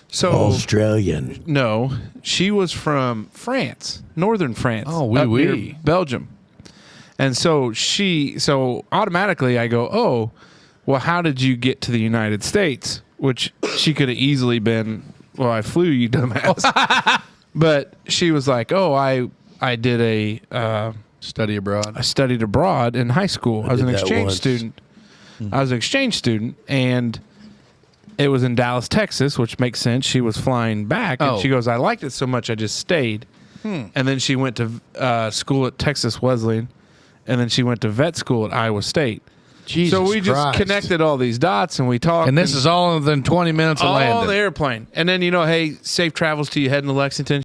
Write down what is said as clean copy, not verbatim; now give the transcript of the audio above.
So Australian. no, she was from France, northern France. Oh, oui, up near oui. Belgium. And so so automatically I go, oh, well, how did you get to the United States? Which she could have easily been, well, I flew, you dumbass. But she was like, oh, I did I Study abroad. studied abroad in high school. I was an did that exchange once. student. I was an exchange student, and it was in Dallas, Texas, which makes sense. She was flying back, and Oh. she goes, I liked it so much, I just stayed. And then she went to school at Texas Wesleyan, and then she went to vet school at Iowa State. Jesus So we just Christ. connected all these dots, and we talked. And this is all within 20 minutes of all landing. on the airplane. And then, hey, safe travels to you heading to Lexington.